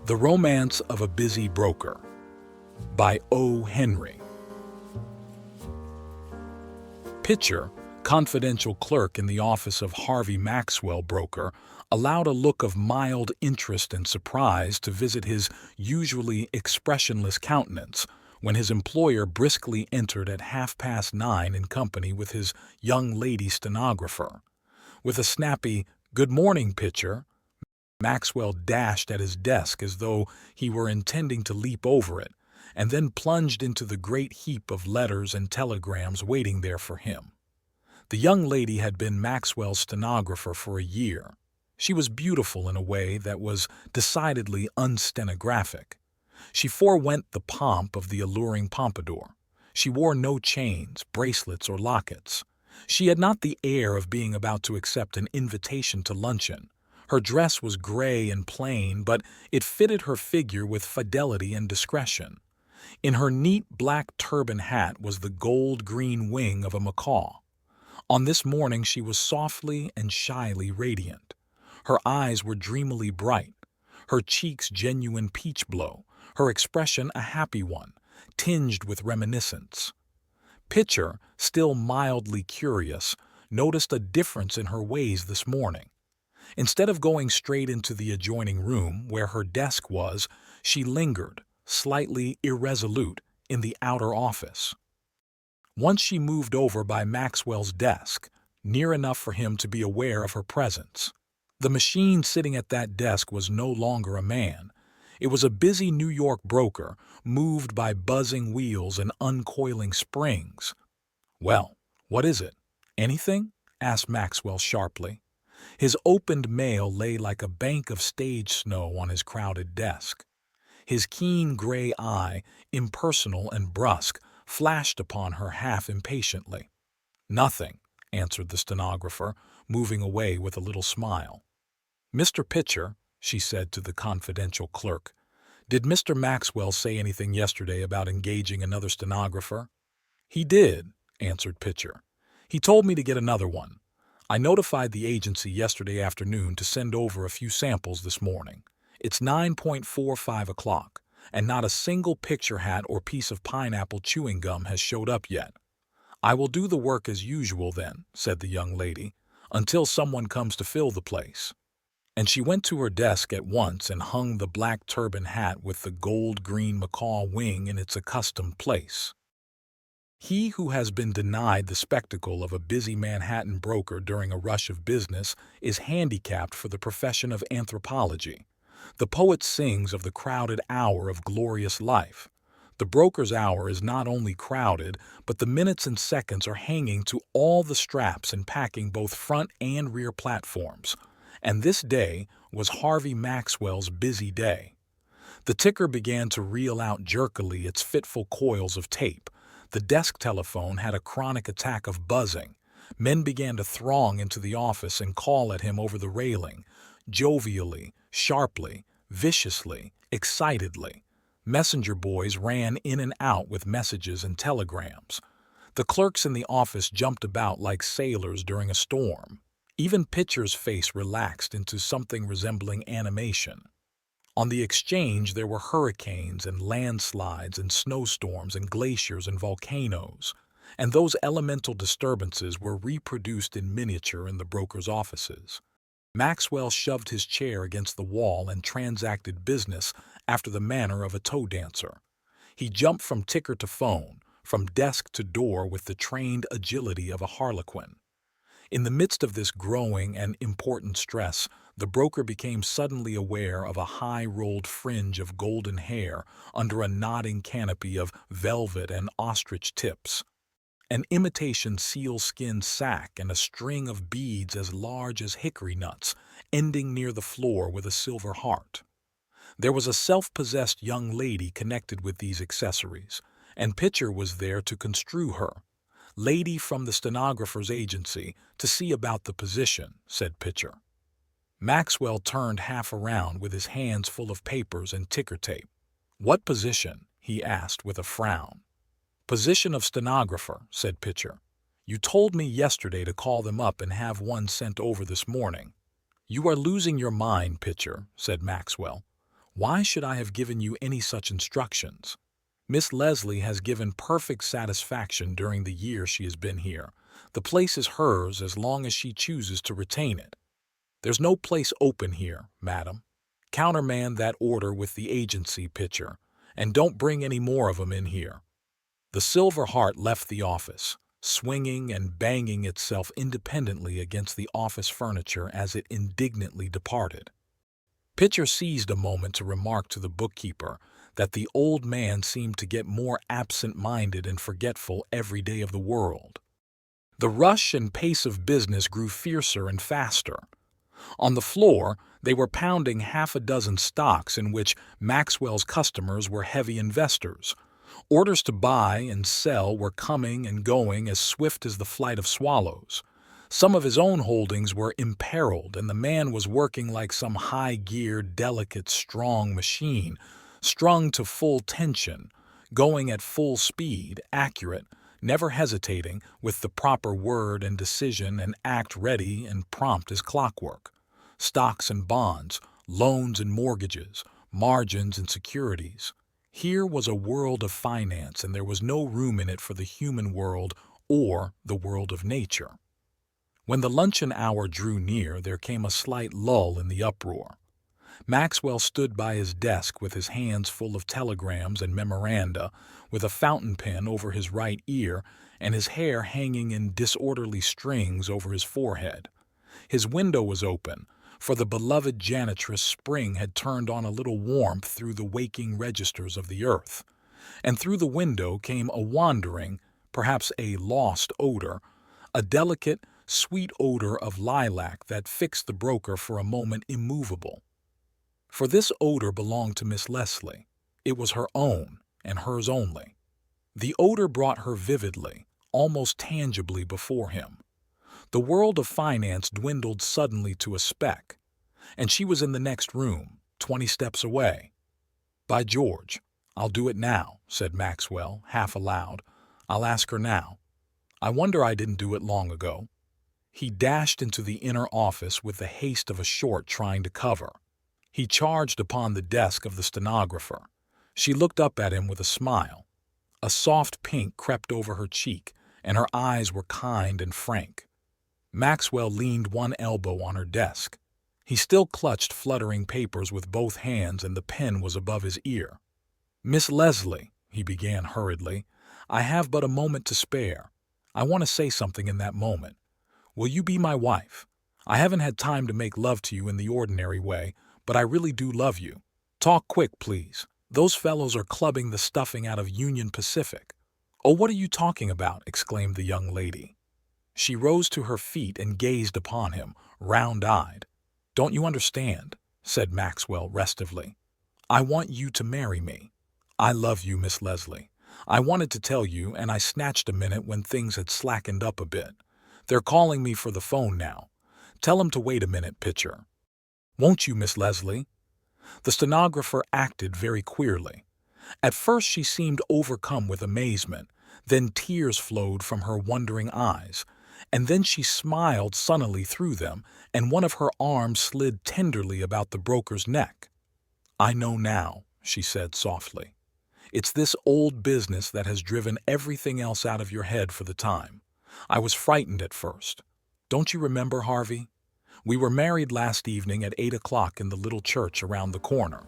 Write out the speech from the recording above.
The Romance of a Busy Broker by O. Henry. Pitcher, confidential clerk in the office of Harvey Maxwell Broker, allowed a look of mild interest and surprise to visit his usually expressionless countenance when his employer briskly entered at 9:30 in company with his young lady stenographer. With a snappy, "Good morning, Pitcher," Maxwell dashed at his desk as though he were intending to leap over it, and then plunged into the great heap of letters and telegrams waiting there for him. The young lady had been Maxwell's stenographer for a year. She was beautiful in a way that was decidedly unstenographic. She forewent the pomp of the alluring pompadour. She wore no chains, bracelets, or lockets. She had not the air of being about to accept an invitation to luncheon. Her dress was gray and plain, but it fitted her figure with fidelity and discretion. In her neat black turban hat was the gold-green wing of a macaw. On this morning she was softly and shyly radiant. Her eyes were dreamily bright, her cheeks genuine peach blow, her expression a happy one, tinged with reminiscence. Pitcher, still mildly curious, noticed a difference in her ways this morning. Instead of going straight into the adjoining room where her desk was, she lingered, slightly irresolute, in the outer office. Once she moved over by Maxwell's desk, near enough for him to be aware of her presence. The machine sitting at that desk was no longer a man. It was a busy New York broker, moved by buzzing wheels and uncoiling springs. "Well, what is it? Anything?" asked Maxwell sharply. His opened mail lay like a bank of stage snow on his crowded desk. His keen gray eye, impersonal and brusque, flashed upon her half impatiently. "Nothing," answered the stenographer, moving away with a little smile. "Mr. Pitcher," she said to the confidential clerk, "did Mr. Maxwell say anything yesterday about engaging another stenographer?" "He did," answered Pitcher. "He told me to get another one. I notified the agency yesterday afternoon to send over a few samples this morning. It's 9:45 o'clock, and not a single picture hat or piece of pineapple chewing gum has showed up yet." "I will do the work as usual then," said the young lady, "until someone comes to fill the place." And she went to her desk at once and hung the black turban hat with the gold-green macaw wing in its accustomed place. He who has been denied the spectacle of a busy Manhattan broker during a rush of business is handicapped for the profession of anthropology. The poet sings of the crowded hour of glorious life. The broker's hour is not only crowded, but the minutes and seconds are hanging to all the straps and packing both front and rear platforms. And this day was Harvey Maxwell's busy day. The ticker began to reel out jerkily its fitful coils of tape. The desk telephone had a chronic attack of buzzing. Men began to throng into the office and call at him over the railing, jovially, sharply, viciously, excitedly. Messenger boys ran in and out with messages and telegrams. The clerks in the office jumped about like sailors during a storm. Even Pitcher's face relaxed into something resembling animation. On the exchange there were hurricanes and landslides and snowstorms and glaciers and volcanoes, and those elemental disturbances were reproduced in miniature in the broker's offices. Maxwell shoved his chair against the wall and transacted business after the manner of a toe dancer. He jumped from ticker to phone, from desk to door with the trained agility of a harlequin. In the midst of this growing and important stress, the broker became suddenly aware of a high-rolled fringe of golden hair under a nodding canopy of velvet and ostrich tips, an imitation sealskin sack, and a string of beads as large as hickory nuts, ending near the floor with a silver heart. There was a self-possessed young lady connected with these accessories, and Pitcher was there to construe her. "Lady from the stenographer's agency to see about the position," said Pitcher. Maxwell turned half around with his hands full of papers and ticker tape. "What position?" he asked with a frown. "Position of stenographer," said Pitcher. "You told me yesterday to call them up and have one sent over this morning." "You are losing your mind, Pitcher," said Maxwell. Why should I have given you any such instructions? Miss Leslie has given perfect satisfaction during the year she has been here. The place is hers as long as she chooses to retain it. There's no place open here, madam. Countermand that order with the agency pitcher, and don't bring any more of 'em in here." The Silver Heart left the office, swinging and banging itself independently against the office furniture as it indignantly departed. Pitcher seized a moment to remark to the bookkeeper that the old man seemed to get more absent-minded and forgetful every day of the world. The rush and pace of business grew fiercer and faster. On the floor, they were pounding half a dozen stocks in which Maxwell's customers were heavy investors. Orders to buy and sell were coming and going as swift as the flight of swallows. Some of his own holdings were imperiled, and the man was working like some high-geared, delicate, strong machine, strung to full tension, going at full speed, accurate, never hesitating, with the proper word and decision and act ready and prompt as clockwork. Stocks and bonds, loans and mortgages, margins and securities. Here was a world of finance, and there was no room in it for the human world or the world of nature. When the luncheon hour drew near, there came a slight lull in the uproar. Maxwell stood by his desk with his hands full of telegrams and memoranda, with a fountain pen over his right ear and his hair hanging in disorderly strings over his forehead. His window was open, for the beloved janitress Spring had turned on a little warmth through the waking registers of the earth, and through the window came a wandering, perhaps a lost odor, a delicate, sweet odor of lilac that fixed the broker for a moment immovable. For this odor belonged to Miss Leslie. It was her own, and hers only. The odor brought her vividly, almost tangibly before him. The world of finance dwindled suddenly to a speck, and she was in the next room, 20 steps away. "By George, I'll do it now," said Maxwell, half aloud. "I'll ask her now. I wonder I didn't do it long ago." He dashed into the inner office with the haste of a short trying to cover. He charged upon the desk of the stenographer. She looked up at him with a smile. A soft pink crept over her cheek, and her eyes were kind and frank. Maxwell leaned one elbow on her desk. He still clutched fluttering papers with both hands, and the pen was above his ear. "Miss Leslie," he began hurriedly, "I have but a moment to spare. I want to say something in that moment. Will you be my wife? I haven't had time to make love to you in the ordinary way, but I really do love you. Talk quick, please. Those fellows are clubbing the stuffing out of Union Pacific." "Oh, what are you talking about?" exclaimed the young lady. She rose to her feet and gazed upon him, round-eyed. "Don't you understand?" said Maxwell restively. "I want you to marry me. I love you, Miss Leslie. I wanted to tell you, and I snatched a minute when things had slackened up a bit. They're calling me for the phone now. Tell 'em to wait a minute, Pitcher. Won't you, Miss Leslie?" The stenographer acted very queerly. At first she seemed overcome with amazement, then tears flowed from her wondering eyes, and then she smiled sunnily through them, and one of her arms slid tenderly about the broker's neck. "I know now," she said softly. "It's this old business that has driven everything else out of your head for the time. I was frightened at first. Don't you remember, Harvey? We were married last evening at 8 o'clock in the little church around the corner.